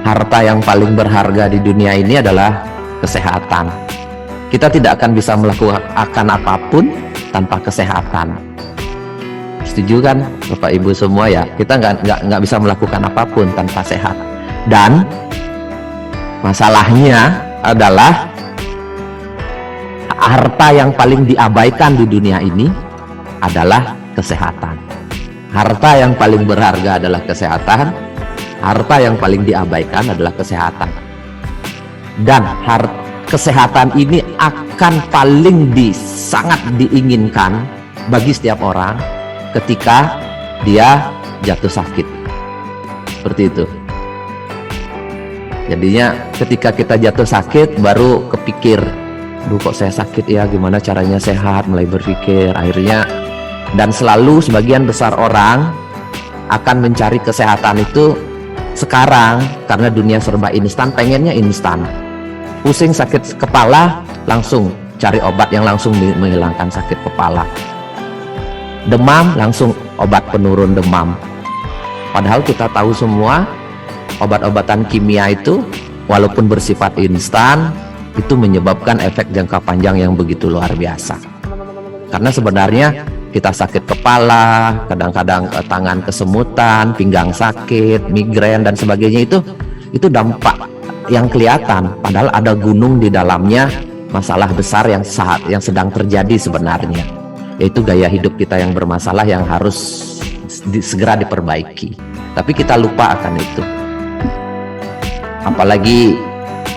harta yang paling berharga di dunia ini adalah kesehatan. Kita tidak akan bisa melakukan apapun tanpa kesehatan. Setuju kan Bapak Ibu semua ya? Kita nggak bisa melakukan apapun tanpa sehat. Dan masalahnya adalah harta yang paling diabaikan di dunia ini adalah kesehatan. Harta yang paling berharga adalah kesehatan. Harta yang paling diabaikan adalah kesehatan. Dan kesehatan ini akan paling sangat diinginkan bagi setiap orang ketika dia jatuh sakit. Seperti itu. Jadinya ketika kita jatuh sakit baru kepikir, duh kok saya sakit ya, gimana caranya sehat, mulai berpikir. Akhirnya, dan selalu sebagian besar orang akan mencari kesehatan itu sekarang karena dunia serba instan, pengennya instan. Pusing sakit kepala, langsung cari obat yang langsung menghilangkan sakit kepala. Demam, langsung obat penurun demam. Padahal kita tahu semua obat-obatan kimia itu walaupun bersifat instan, itu menyebabkan efek jangka panjang yang begitu luar biasa. Karena sebenarnya kita sakit kepala, kadang-kadang tangan kesemutan, pinggang sakit, migrain dan sebagainya, itu dampak yang kelihatan, padahal ada gunung di dalamnya, masalah besar yang sedang terjadi sebenarnya, yaitu gaya hidup kita yang bermasalah yang harus segera diperbaiki. Tapi kita lupa akan itu. Apalagi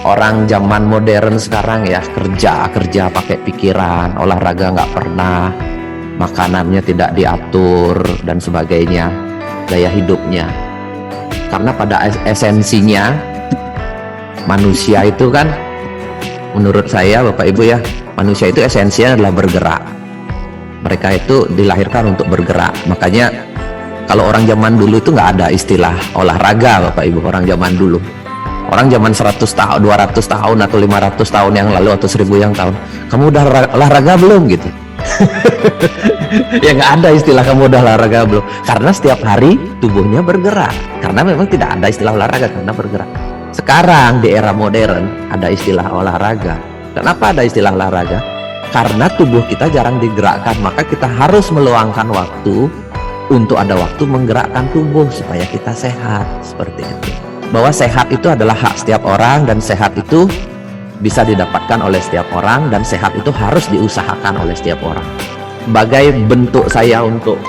orang zaman modern sekarang ya, kerja pakai pikiran, olahraga nggak pernah, makanannya tidak diatur dan sebagainya, gaya hidupnya. Karena pada esensinya manusia itu kan, menurut saya Bapak Ibu ya, manusia itu esensinya adalah bergerak. Mereka itu dilahirkan untuk bergerak. Makanya kalau orang zaman dulu itu nggak ada istilah olahraga Bapak Ibu. Orang zaman dulu, orang zaman 100 tahun, 200 tahun atau 500 tahun yang lalu atau 1000 yang tahun, kamu udah olahraga belum gitu? Ya nggak ada istilah kamu udah olahraga belum, karena setiap hari tubuhnya bergerak. Karena memang tidak ada istilah olahraga karena bergerak. Sekarang di era modern ada istilah olahraga. Kenapa ada istilah olahraga? Karena tubuh kita jarang digerakkan, maka kita harus meluangkan waktu untuk ada waktu menggerakkan tubuh supaya kita sehat. Seperti itu. Bahwa sehat itu adalah hak setiap orang, dan sehat itu bisa didapatkan oleh setiap orang, dan sehat itu harus diusahakan oleh setiap orang. Sebagai bentuk saya untuk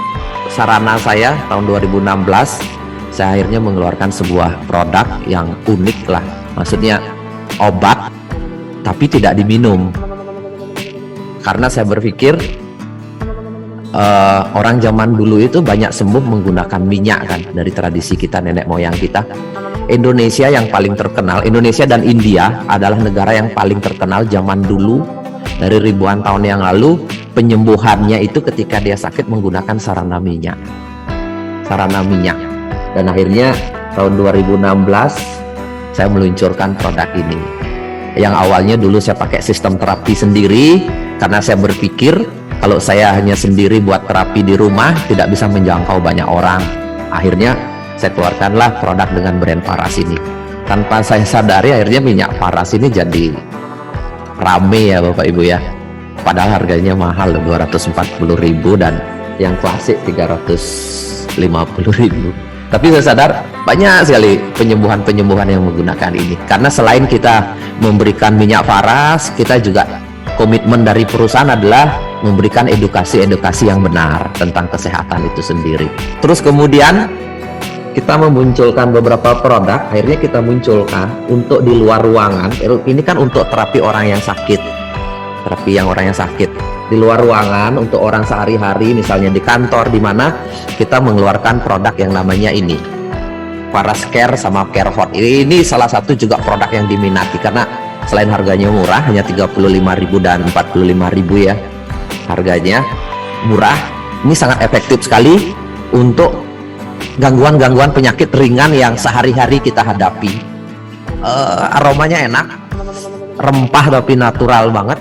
sarana saya, tahun 2016 saya akhirnya mengeluarkan sebuah produk yang unik lah. Maksudnya obat tapi tidak diminum. Karena saya berpikir orang zaman dulu itu banyak sembuh menggunakan minyak kan, dari tradisi kita, nenek moyang kita. Indonesia yang paling terkenal, Indonesia dan India adalah negara yang paling terkenal zaman dulu, dari ribuan tahun yang lalu. Penyembuhannya itu ketika dia sakit menggunakan sarana minyak. Dan akhirnya tahun 2016 saya meluncurkan produk ini. Yang awalnya dulu saya pakai sistem terapi sendiri, karena saya berpikir kalau saya hanya sendiri buat terapi di rumah tidak bisa menjangkau banyak orang. Akhirnya saya keluarkanlah produk dengan brand Paras ini. Tanpa saya sadari akhirnya minyak Paras ini jadi rame ya Bapak Ibu ya. Padahal harganya mahal, 240.000, dan yang klasik 350.000. Tapi saya sadar banyak sekali penyembuhan yang menggunakan ini. Karena selain kita memberikan minyak Paras, kita juga komitmen dari perusahaan adalah memberikan edukasi yang benar tentang kesehatan itu sendiri. Terus kemudian kita memunculkan beberapa produk, akhirnya kita munculkan untuk di luar ruangan. Ini kan untuk terapi orang yang sakit, di luar ruangan, untuk orang sehari-hari, misalnya di kantor, di mana kita mengeluarkan produk yang namanya ini, Paras Care sama Care Hot. Ini salah satu juga produk yang diminati karena selain harganya murah, hanya 35.000 dan 45.000 ya, harganya murah. Ini sangat efektif sekali untuk gangguan-gangguan penyakit ringan yang sehari-hari kita hadapi. Aromanya enak, rempah tapi natural banget.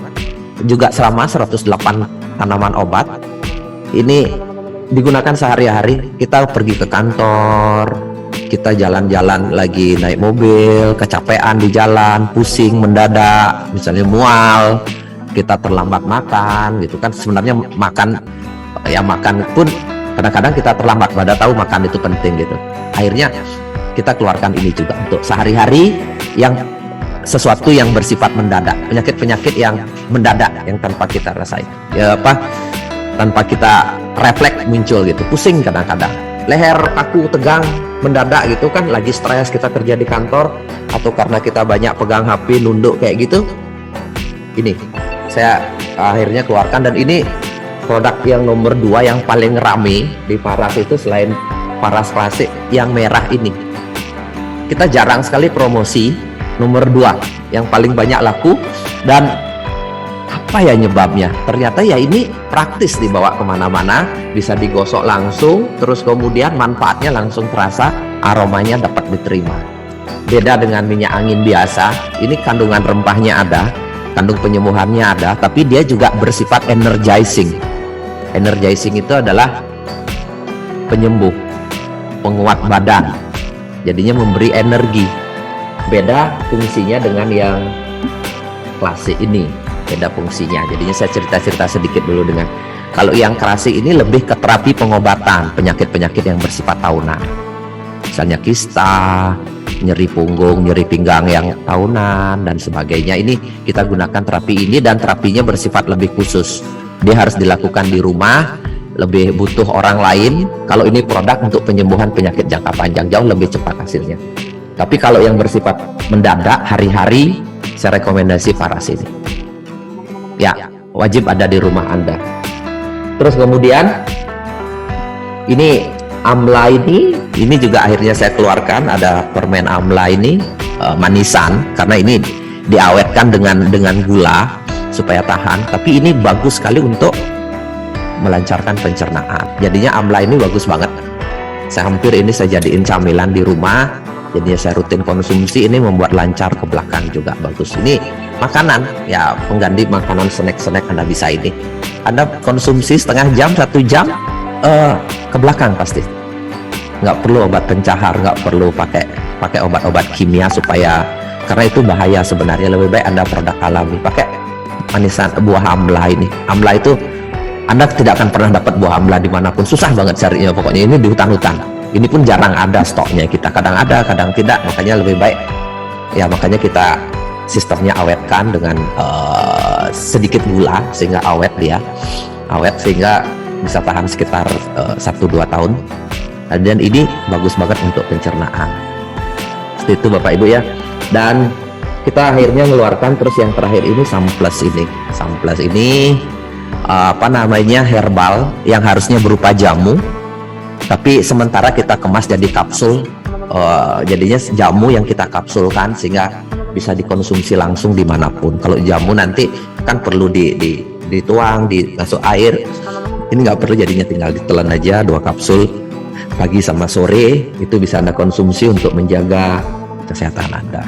Juga selama 108 tanaman obat. Ini digunakan sehari-hari. Kita pergi ke kantor, kita jalan-jalan lagi naik mobil, kecapean di jalan, pusing mendadak, misalnya mual, kita terlambat makan gitu kan. Sebenarnya makan pun kadang-kadang kita terlambat, pada tahu makan itu penting gitu. Akhirnya kita keluarkan ini juga untuk sehari-hari, yang sesuatu yang bersifat mendadak, penyakit-penyakit yang mendadak yang tanpa kita rasain, tanpa kita refleks muncul gitu. Pusing kadang-kadang, leher kaku, tegang, mendadak gitu kan, lagi stres kita kerja di kantor, atau karena kita banyak pegang HP, nunduk kayak gitu. Ini saya akhirnya keluarkan, dan ini produk yang nomor 2 yang paling rame di Paras itu, selain Paras Klasik yang merah ini. Kita jarang sekali promosi nomor 2 yang paling banyak laku. Dan apa ya nyebabnya? Ternyata ya ini praktis dibawa kemana-mana, bisa digosok langsung, terus kemudian manfaatnya langsung terasa, aromanya dapat diterima. Beda dengan minyak angin biasa, ini kandungan rempahnya ada, kandung penyembuhannya ada, tapi dia juga bersifat energizing. Energizing itu adalah penyembuh, penguat badan, jadinya memberi energi. Beda fungsinya dengan yang klasik ini, beda fungsinya. Jadinya saya cerita-cerita sedikit dulu. Dengan kalau yang klasik ini lebih ke terapi pengobatan penyakit-penyakit yang bersifat tahunan, misalnya kista, nyeri punggung, nyeri pinggang yang tahunan dan sebagainya. Ini kita gunakan terapi ini, dan terapinya bersifat lebih khusus, dia harus dilakukan di rumah, lebih butuh orang lain. Kalau ini produk untuk penyembuhan penyakit jangka panjang, jauh lebih cepat hasilnya. Tapi kalau yang bersifat mendadak, hari-hari, saya rekomendasi Paras ini. Ya, wajib ada di rumah Anda. Terus kemudian ini amla ini juga akhirnya saya keluarkan. Ada permen amla ini, manisan, karena ini diawetkan dengan gula supaya tahan. Tapi ini bagus sekali untuk melancarkan pencernaan. Jadinya amla ini bagus banget. Saya jadiin camilan di rumah. Jadinya saya rutin konsumsi. Ini membuat lancar ke belakang juga bagus. Ini makanan ya, pengganti makanan snack Anda bisa ini. Anda konsumsi setengah jam, 1 jam ke belakang pasti. Nggak perlu obat pencahar, nggak perlu pakai obat-obat kimia supaya, karena itu bahaya sebenarnya. Lebih baik Anda produk alami, pakai manisan buah amla ini. Amla itu Anda tidak akan pernah dapat buah amla dimanapun, susah banget carinya. Pokoknya ini di hutan-hutan. Ini pun jarang ada stoknya, kita kadang ada, kadang tidak. Makanya lebih baik ya, makanya kita sistemnya awetkan dengan sedikit gula sehingga awet sehingga bisa tahan sekitar 1-2 tahun. Dan ini bagus banget untuk pencernaan. Seperti itu Bapak Ibu ya. Dan kita akhirnya mengeluarkan terus yang terakhir ini Samples ini herbal yang harusnya berupa jamu, tapi sementara kita kemas jadi kapsul. Jadinya jamu yang kita kapsulkan sehingga bisa dikonsumsi langsung dimanapun. Kalau jamu nanti kan perlu dituang, masuk air. Ini nggak perlu, jadinya tinggal ditelan aja 2 kapsul pagi sama sore. Itu bisa Anda konsumsi untuk menjaga kesehatan Anda.